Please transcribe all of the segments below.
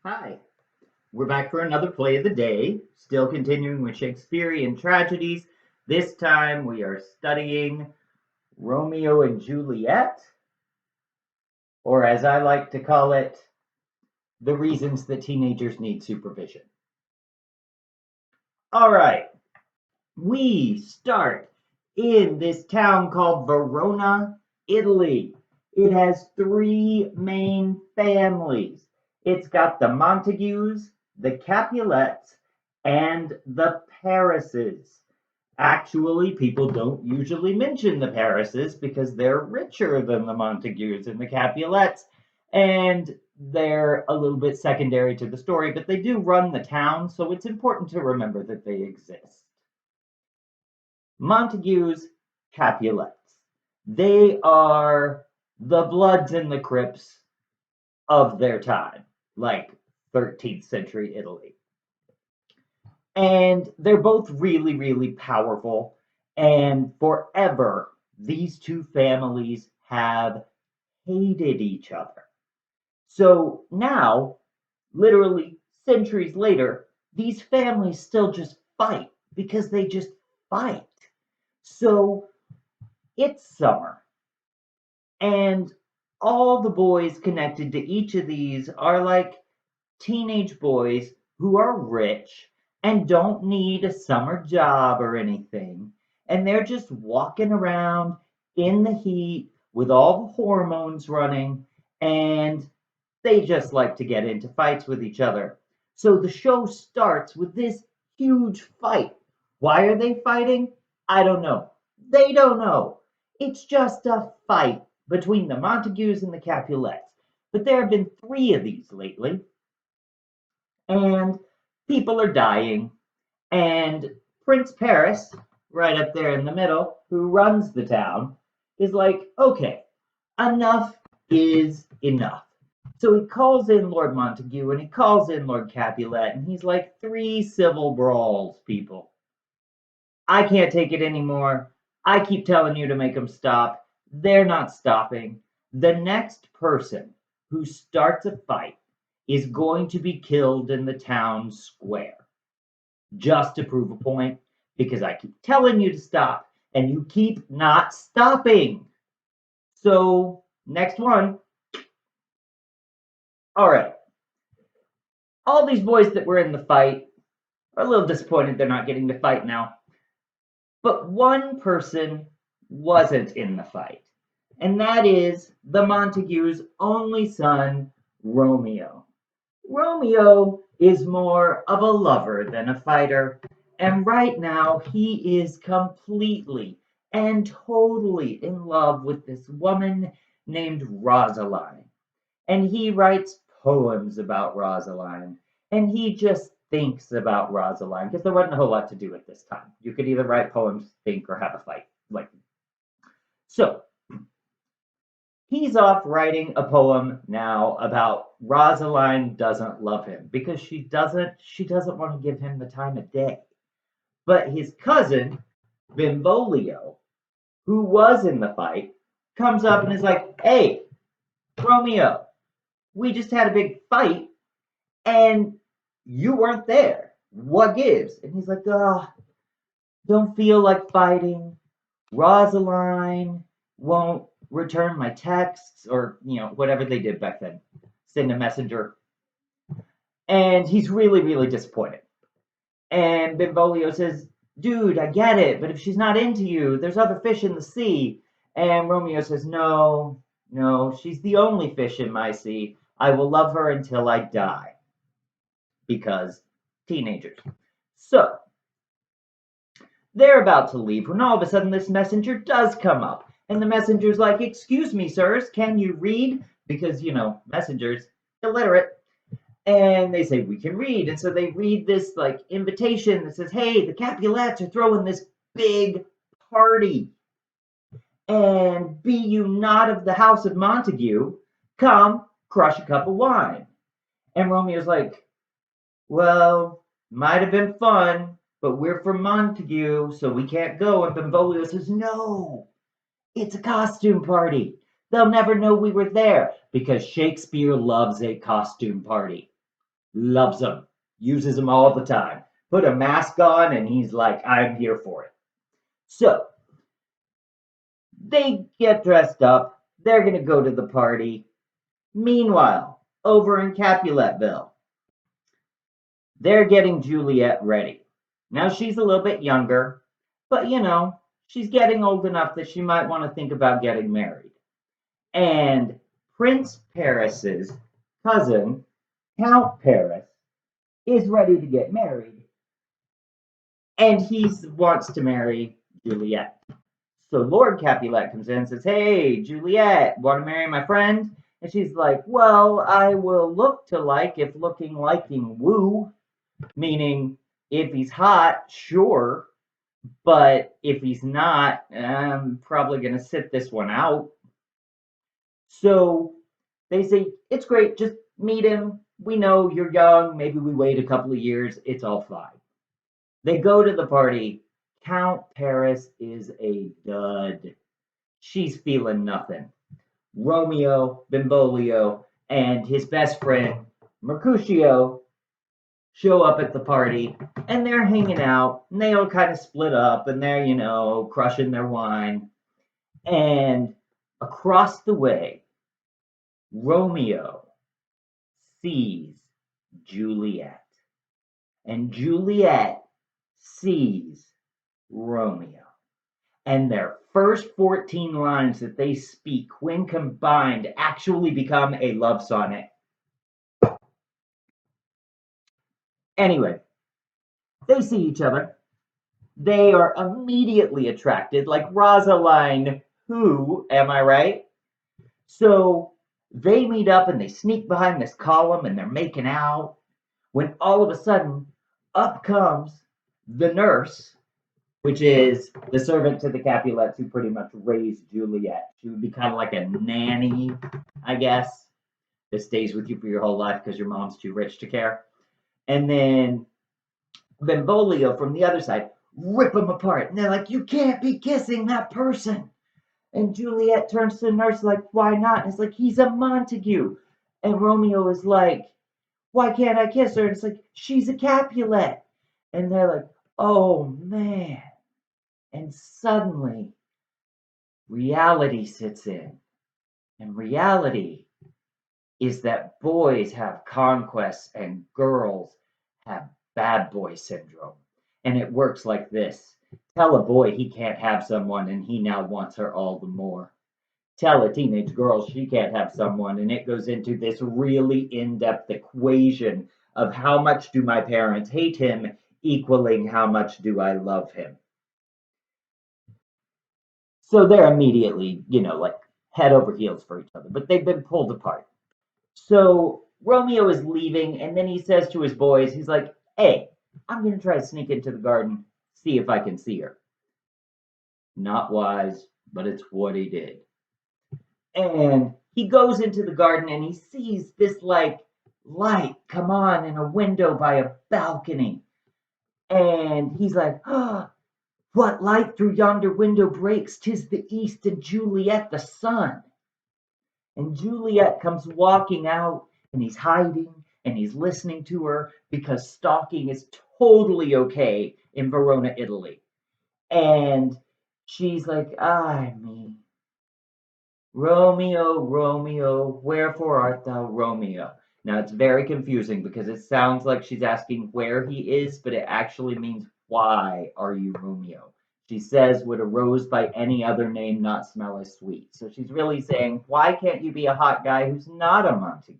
Hi, we're back for another play of the day, still continuing with Shakespearean tragedies. This time we are studying Romeo and Juliet, or as I like to call it, the reasons that teenagers need supervision. All right, we start in this town called Verona, Italy. It has three main families. It's got the Montagues, the Capulets, and the Parises. Actually, people don't usually mention the Parises because they're richer than the Montagues and the Capulets, and they're a little bit secondary to the story, but they do run the town, so it's important to remember that they exist. Montagues, Capulets. They are the Bloods and the Crips of their time, like 13th century Italy. And they're both really, really powerful. And forever, these two families have hated each other. So now, literally centuries later, these families still just fight because they just fight. So it's summer, and all the boys connected to each of these are like teenage boys who are rich and don't need a summer job or anything. And they're just walking around in the heat with all the hormones running, and they just like to get into fights with each other. So the show starts with this huge fight. Why are they fighting? I don't know. They don't know. It's just a fight between the Montagues and the Capulets. But there have been three of these lately, and people are dying. And Prince Paris, right up there in the middle, who runs the town, is like, okay, enough is enough. So he calls in Lord Montague and he calls in Lord Capulet, and he's like, three civil brawls, people. I can't take it anymore. I keep telling you to make them stop. They're not stopping. The next person who starts a fight is going to be killed in the town square just to prove a point because I keep telling you to stop and you keep not stopping. So, next one. All right. All these boys that were in the fight are a little disappointed they're not getting to fight now. But one person wasn't in the fight, and that is the Montague's only son, Romeo. Romeo is more of a lover than a fighter, and right now he is completely and totally in love with this woman named Rosaline. And he writes poems about Rosaline, and he just thinks about Rosaline because there wasn't a whole lot to do at this time. You could either write poems, think, or have a fight. Like so, he's off writing a poem now about Rosaline doesn't love him because she doesn't want to give him the time of day. But his cousin, Benvolio, who was in the fight, comes up and is like, "Hey, Romeo, we just had a big fight and you weren't there. What gives?" And he's like, "Oh, don't feel like fighting. Rosaline won't return my texts," or whatever they did back then, send a messenger. And he's really, really disappointed. And Benvolio says, "Dude, I get it, but if she's not into you, there's other fish in the sea." And Romeo says, "No, no, she's the only fish in my sea. I will love her until I die." Because teenagers. So they're about to leave when all of a sudden this messenger does come up. And the messenger's like, "Excuse me, sirs, can you read?" Because, messengers, illiterate. And they say, "We can read." And so they read this like invitation that says, "Hey, the Capulets are throwing this big party. And be you not of the house of Montague, come crush a cup of wine." And Romeo's like, "Well, might have been fun, but we're from Montague, so we can't go." And Benvolio says, "No, it's a costume party. They'll never know we were there because Shakespeare loves a costume party." loves them, uses them all the time. Put a mask on, and he's like, I'm here for it. So they get dressed up. They're going to go to the party. Meanwhile, over in Capuletville, they're getting Juliet ready. Now she's a little bit younger, but she's getting old enough that she might want to think about getting married. And Prince Paris's cousin, Count Paris, is ready to get married, and he wants to marry Juliet. So Lord Capulet comes in and says, Hey, Juliet, want to marry my friend? And she's like, Well, I will look to like if looking liking woo, meaning if he's hot, sure, but if he's not, I'm probably going to sit this one out. So they say, It's great, just meet him. We know you're young. Maybe we wait a couple of years. It's all fine. They go to the party. Count Paris is a dud. She's feeling nothing. Romeo, Benvolio, and his best friend, Mercutio, show up at the party, and they're hanging out, and they all kind of split up, and they're, crushing their wine. And across the way, Romeo sees Juliet, and Juliet sees Romeo. And their first 14 lines that they speak, when combined, actually become a love sonnet. Anyway, they see each other. They are immediately attracted, like Rosaline, who, am I right? So they meet up and they sneak behind this column and they're making out. When all of a sudden, up comes the nurse, which is the servant to the Capulets who pretty much raised Juliet. She would be kind of like a nanny, I guess, that stays with you for your whole life because your mom's too rich to care. And then Benvolio from the other side rip them apart. And they're like, You can't be kissing that person. And Juliet turns to the nurse like, Why not? And it's like, He's a Montague. And Romeo is like, Why can't I kiss her? And it's like, She's a Capulet. And they're like, Oh, man. And suddenly, reality sits in. And reality is that boys have conquests and girls have bad boy syndrome. And it works like this. Tell a boy he can't have someone and he now wants her all the more. Tell a teenage girl she can't have someone and it goes into this really in-depth equation of how much do my parents hate him equaling how much do I love him. So they're immediately, like head over heels for each other, but they've been pulled apart. So Romeo is leaving, and then he says to his boys, he's like, Hey, I'm going to try to sneak into the garden, see if I can see her. Not wise, but it's what he did. And he goes into the garden and he sees this like light come on in a window by a balcony. And he's like, What light through yonder window breaks? 'Tis the east and Juliet the sun. And Juliet comes walking out and he's hiding and he's listening to her because stalking is totally okay in Verona, Italy. And she's like, Ay me, Romeo, Romeo, wherefore art thou Romeo? Now it's very confusing because it sounds like she's asking where he is, but it actually means why are you Romeo? She says, Would a rose by any other name not smell as sweet? So she's really saying, Why can't you be a hot guy who's not a Montague?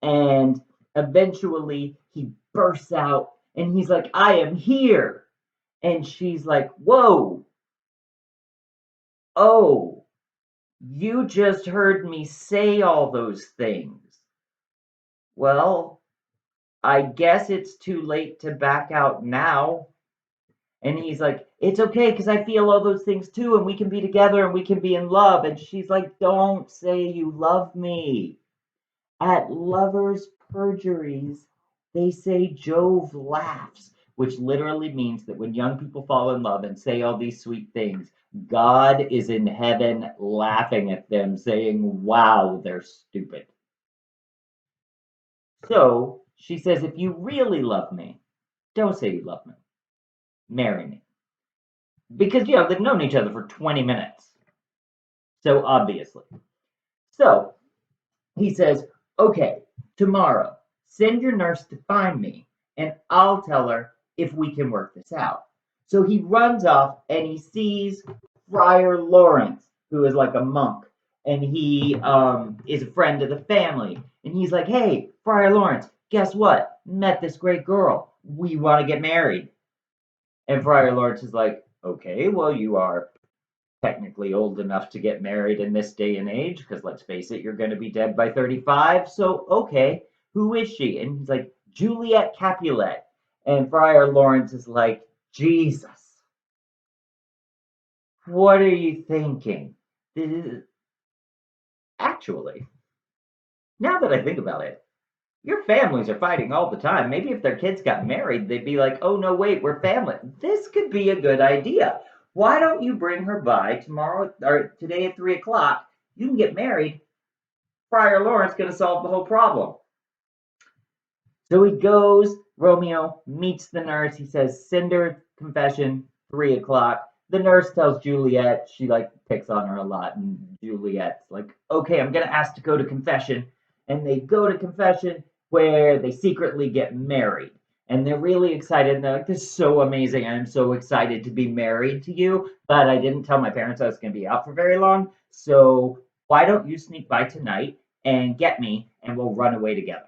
And eventually he bursts out and he's like, I am here. And she's like, Whoa, oh, you just heard me say all those things. Well, I guess it's too late to back out now. And he's like, It's okay because I feel all those things too, and we can be together and we can be in love. And she's like, Don't say you love me. At lovers' perjuries, they say Jove laughs, which literally means that when young people fall in love and say all these sweet things, God is in heaven laughing at them, saying, Wow, they're stupid. So she says, if you really love me, don't say you love me. Marry me. Because, they've known each other for 20 minutes. So obviously. So he says, okay, tomorrow, send your nurse to find me, and I'll tell her if we can work this out. So he runs off and he sees Friar Lawrence, who is like a monk, and he is a friend of the family. And he's like, hey, Friar Lawrence, guess what? Met this great girl. We want to get married. And Friar Lawrence is like, okay, well, you are technically old enough to get married in this day and age, because let's face it, you're going to be dead by 35. So, okay, who is she? And he's like, Juliet Capulet. And Friar Lawrence is like, Jesus, what are you thinking? This is... Actually, now that I think about it, your families are fighting all the time. Maybe if their kids got married, they'd be like, oh, no, wait, we're family. This could be a good idea. Why don't you bring her by tomorrow or today at 3 o'clock? You can get married. Friar Lawrence going to solve the whole problem. So he goes, Romeo meets the nurse. He says, send her confession, 3 o'clock. The nurse tells Juliet, she like picks on her a lot. And Juliet's like, okay, I'm going to ask to go to confession. And they go to confession where they secretly get married. And they're really excited. And they're like, this is so amazing. I'm so excited to be married to you. But I didn't tell my parents I was going to be out for very long. So why don't you sneak by tonight and get me and we'll run away together?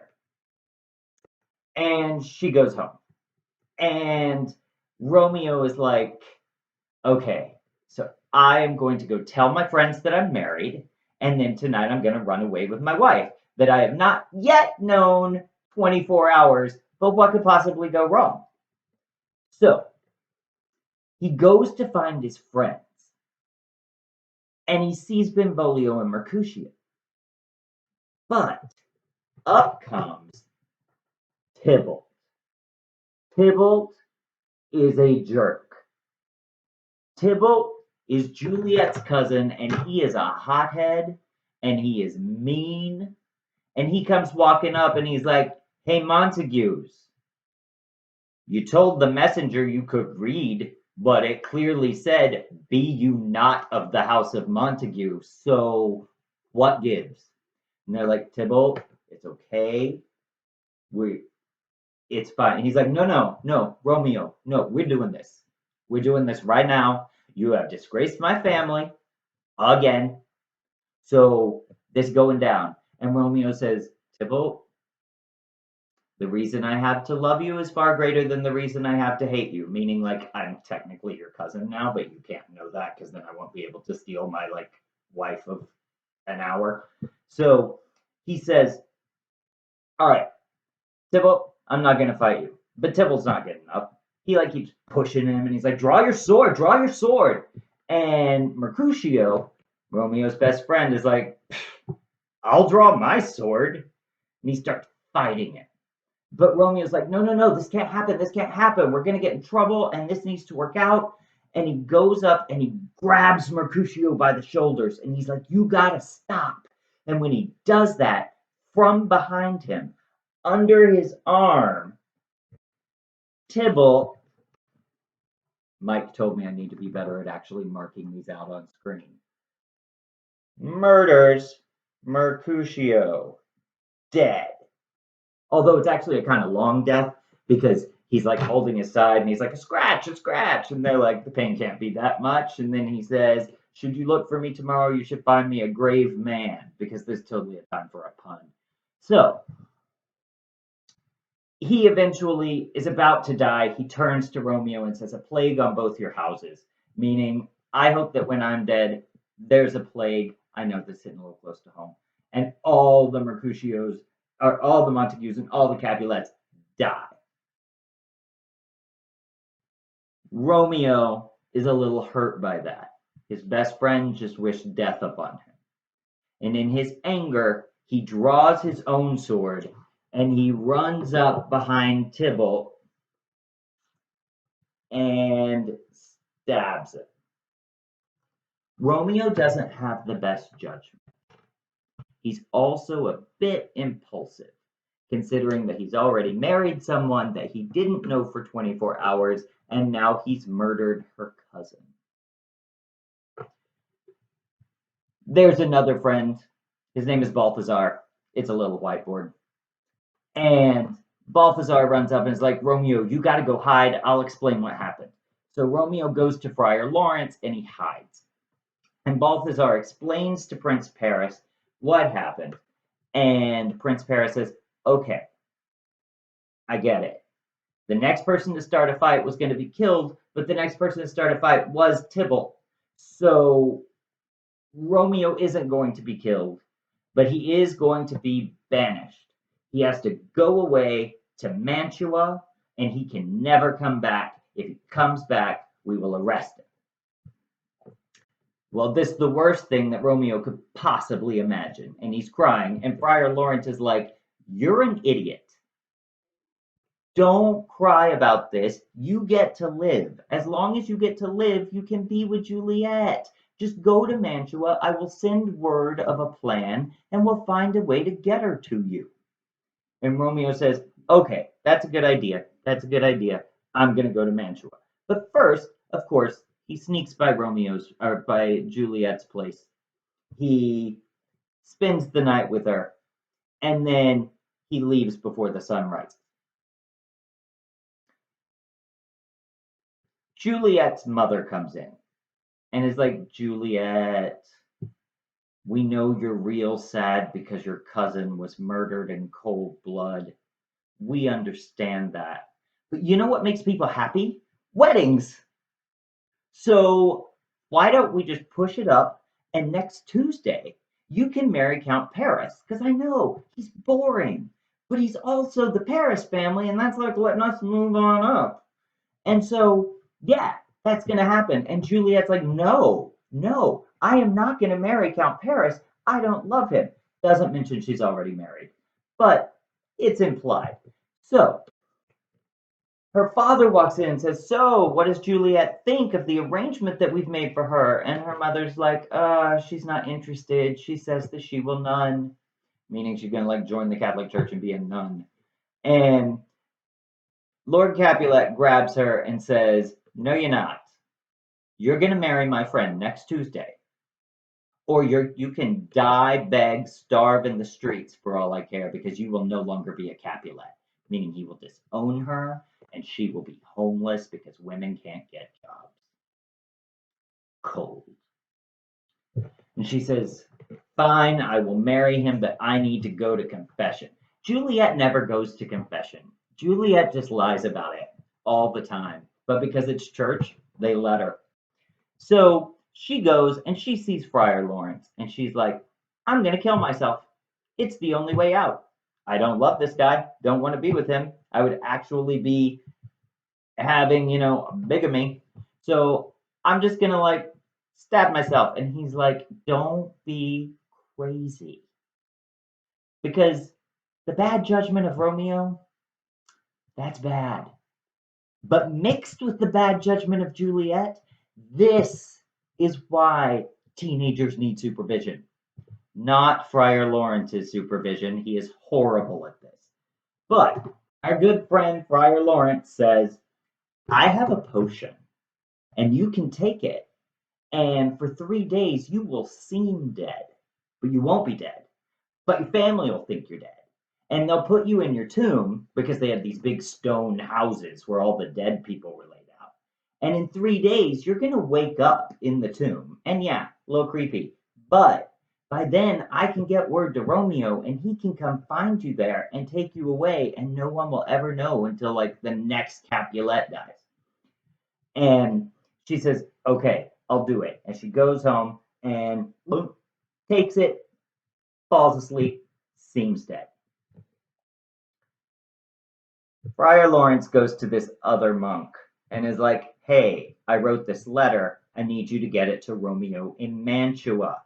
And she goes home. And Romeo is like, okay, so I am going to go tell my friends that I'm married. And then tonight I'm going to run away with my wife that I have not yet known 24 hours. But what could possibly go wrong? So he goes to find his friends and he sees Benvolio and Mercutio. But up comes Tybalt. Tybalt is a jerk. Tybalt is Juliet's cousin, and he is a hothead, and he is mean. And he comes walking up, and he's like, hey, Montagues, you told the messenger you could read, but it clearly said, be you not of the house of Montague. So what gives? And they're like, Tybalt, it's okay. It's fine. And he's like, no, Romeo, no, we're doing this. We're doing this right now. You have disgraced my family again. So this going down. And Romeo says, Tybalt, the reason I have to love you is far greater than the reason I have to hate you. Meaning, like, I'm technically your cousin now, but you can't know that because then I won't be able to steal my, like, wife of an hour. So he says, all right, Tybalt, I'm not going to fight you. But Tybalt's not getting up. He, like, keeps pushing him, and he's like, draw your sword, draw your sword. And Mercutio, Romeo's best friend, is like, I'll draw my sword. And he starts fighting it. But Romeo's like, no, this can't happen. This can't happen. We're going to get in trouble, and this needs to work out. And he goes up and he grabs Mercutio by the shoulders, and he's like, you got to stop. And when he does that, from behind him, under his arm, Tybalt, Mike told me I need to be better at actually marking these out on screen, murders Mercutio, dead. Although it's actually a kind of long death because he's like holding his side and he's like, a scratch. And they're like, the pain can't be that much. And then he says, should you look for me tomorrow, you should find me a grave man, because there's totally a time for a pun. So he eventually is about to die. He turns to Romeo and says, a plague on both your houses, meaning I hope that when I'm dead, there's a plague. I know this is hitting a little close to home. And all the Mercutios, or all the Montagues and all the Capulets die. Romeo is a little hurt by that. His best friend just wished death upon him. And in his anger, he draws his own sword and he runs up behind Tybalt and stabs him. Romeo doesn't have the best judgment. He's also a bit impulsive. considering that he's already married someone that he didn't know for 24 hours, and now he's murdered her cousin. There's another friend. His name is Balthazar. It's a little whiteboard. And Balthazar runs up and is like, Romeo, you got to go hide. I'll explain what happened. So Romeo goes to Friar Lawrence and he hides. And Balthazar explains to Prince Paris what happened. And Prince Paris says, okay, I get it. The next person to start a fight was going to be killed, but the next person to start a fight was Tybalt. So Romeo isn't going to be killed, but he is going to be banished. He has to go away to Mantua, and he can never come back. If he comes back, we will arrest him. Well, this is the worst thing that Romeo could possibly imagine, and he's crying, and Friar Lawrence is like, you're an idiot. Don't cry about this. You get to live. As long as you get to live, you can be with Juliet. Just go to Mantua. I will send word of a plan, and we'll find a way to get her to you. And Romeo says, okay, that's a good idea. That's a good idea. I'm going to go to Mantua. But first, of course, he sneaks by by Juliet's place. He spends the night with her, and then he leaves before the sun rises. Juliet's mother comes in and is like, Juliet, we know you're real sad because your cousin was murdered in cold blood. We understand that. But you know what makes people happy? Weddings. So why don't we just push it up and next Tuesday you can marry Count Paris? Because I know he's boring, but he's also the Paris family, and that's like letting us move on up. And so, yeah, that's going to happen. And Juliet's like, no, no, I am not going to marry Count Paris. I don't love him. Doesn't mention she's already married, but it's implied. So her father walks in and says, so what does Juliet think of the arrangement that we've made for her? And her mother's like, she's not interested. She says that she will nun, meaning she's going to like join the Catholic Church and be a nun. And Lord Capulet grabs her and says, no, you're not. You're going to marry my friend next Tuesday. Or you can die, beg, starve in the streets for all I care because you will no longer be a Capulet, meaning he will disown her and she will be homeless because women can't get jobs. Cold. And she says, fine, I will marry him, but I need to go to confession. Juliet never goes to confession. Juliet just lies about it all the time. But because it's church, they let her. So she goes and she sees Friar Lawrence and she's like, I'm going to kill myself. It's the only way out. I don't love this guy. Don't want to be with him. I would actually be having, bigamy. So I'm just going to like stab myself. And he's like, don't be crazy. Because the bad judgment of Romeo, that's bad. But mixed with the bad judgment of Juliet, this is why teenagers need supervision. Not Friar Lawrence's supervision. He is horrible at this. But our good friend Friar Lawrence says, I have a potion, and you can take it, and for 3 days you will seem dead, but you won't be dead. But your family will think you're dead. And they'll put you in your tomb because they have these big stone houses where all the dead people were laid out. And in 3 days, you're going to wake up in the tomb. And yeah, a little creepy. But by then, I can get word to Romeo and he can come find you there and take you away. And no one will ever know until like the next Capulet dies. And she says, okay, I'll do it. And she goes home and boom, takes it, falls asleep, seems dead. Friar Lawrence goes to this other monk and is like, hey, I wrote this letter. I need you to get it to Romeo in Mantua.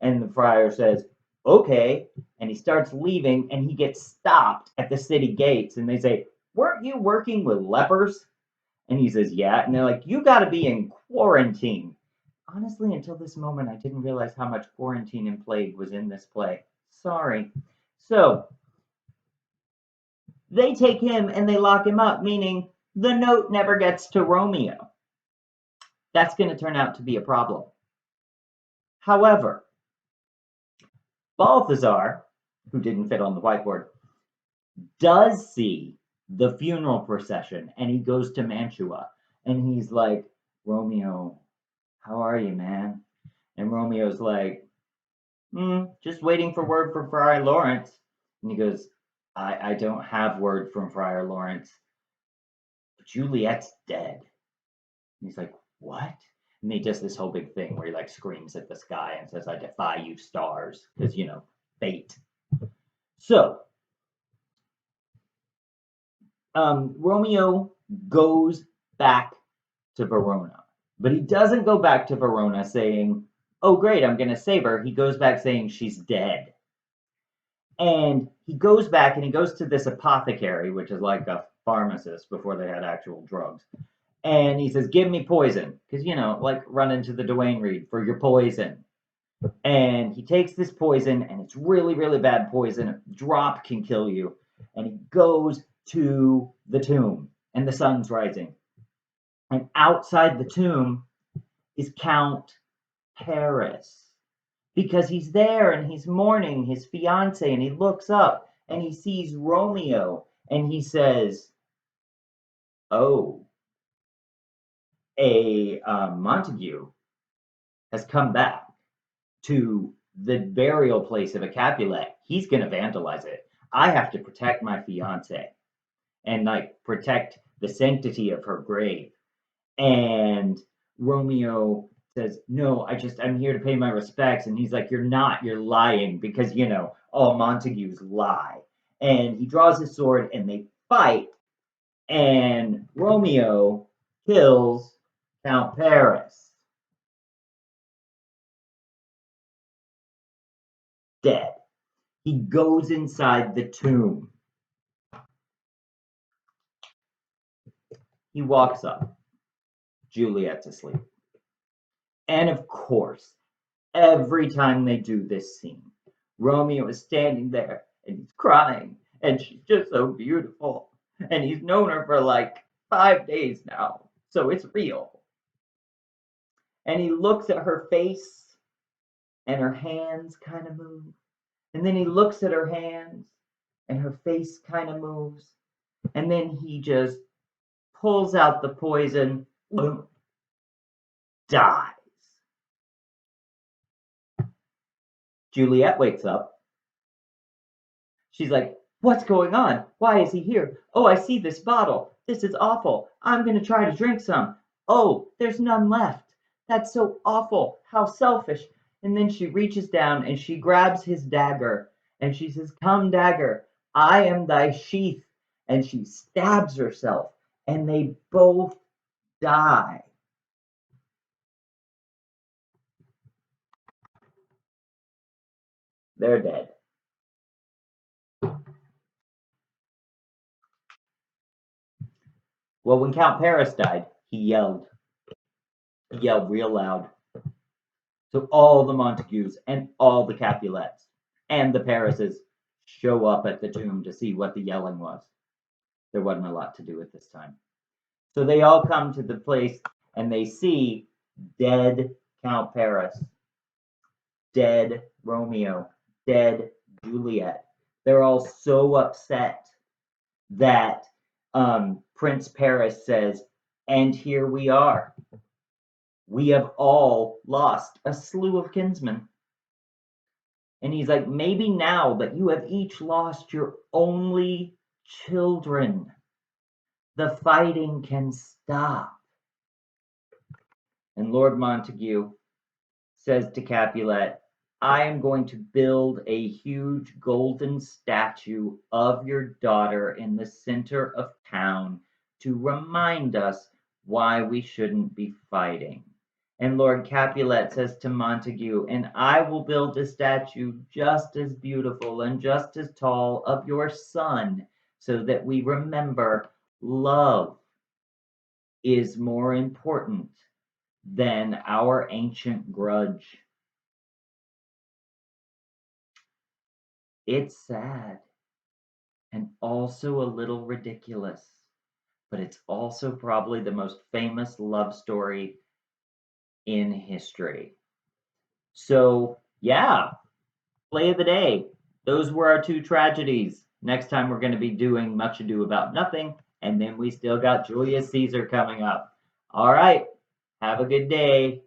And the friar says, okay. And he starts leaving and he gets stopped at the city gates. And they say, weren't you working with lepers? And he says, yeah. And they're like, you got to be in quarantine. Honestly, until this moment, I didn't realize how much quarantine and plague was in this play. Sorry. So They take him and they lock him up, meaning the note never gets to Romeo. That's going to turn out to be a problem. However, Balthazar, who didn't fit on the whiteboard, does see the funeral procession and he goes to Mantua and he's like, Romeo, how are you, man? And Romeo's like, just waiting for word from Friar Lawrence. And he goes, I don't have word from Friar Lawrence. Juliet's dead. And he's like, what? And he does this whole big thing where he like screams at the sky and says, I defy you, stars, because, fate. So, Romeo goes back to Verona, but he doesn't go back to Verona saying, oh, great, I'm going to save her. He goes back saying she's dead. And he goes back and he goes to this apothecary, which is like a pharmacist before they had actual drugs. And he says, give me poison. Because, like run into the Dwayne Reed for your poison. And he takes this poison, and it's really, really bad poison. A drop can kill you. And he goes to the tomb, and the sun's rising. And outside the tomb is Count Paris. Because he's there and he's mourning his fiance, and he looks up and he sees Romeo and he says, oh, a Montague has come back to the burial place of a Capulet. He's going to vandalize it. I have to protect my fiance and like protect the sanctity of her grave. And Romeo says, no, I'm here to pay my respects. And he's like, you're not, you're lying, because, all Montagues lie. And he draws his sword and they fight. And Romeo kills Count Paris. Dead. He goes inside the tomb. He walks up. Juliet's asleep. And of course, every time they do this scene, Romeo is standing there and he's crying, and she's just so beautiful. And he's known her for like 5 days now, so it's real. And he looks at her face, and her hands kind of move. And then he looks at her hands, and her face kind of moves. And then he just pulls out the poison, dies. Juliet wakes up. She's like, what's going on? Why is he here? Oh, I see this bottle. This is awful. I'm going to try to drink some. Oh, there's none left. That's so awful. How selfish. And then she reaches down and she grabs his dagger and she says, come, dagger, I am thy sheath. And she stabs herself and they both die. They're dead. Well, when Count Paris died, he yelled. He yelled real loud. So all the Montagues and all the Capulets and the Parises show up at the tomb to see what the yelling was. There wasn't a lot to do at this time. So they all come to the place and they see dead Count Paris, dead Romeo, dead Juliet. They're all so upset that Prince Paris says, and here we are. We have all lost a slew of kinsmen. And he's like, maybe now that you have each lost your only children, the fighting can stop. And Lord Montague says to Capulet, I am going to build a huge golden statue of your daughter in the center of town to remind us why we shouldn't be fighting. And Lord Capulet says to Montague, and I will build a statue just as beautiful and just as tall of your son, so that we remember love is more important than our ancient grudge. It's sad. and also a little ridiculous. But it's also probably the most famous love story in history. So, yeah, play of the day. Those were our two tragedies. Next time we're going to be doing Much Ado About Nothing, and then we still got Julius Caesar coming up. All right, have a good day.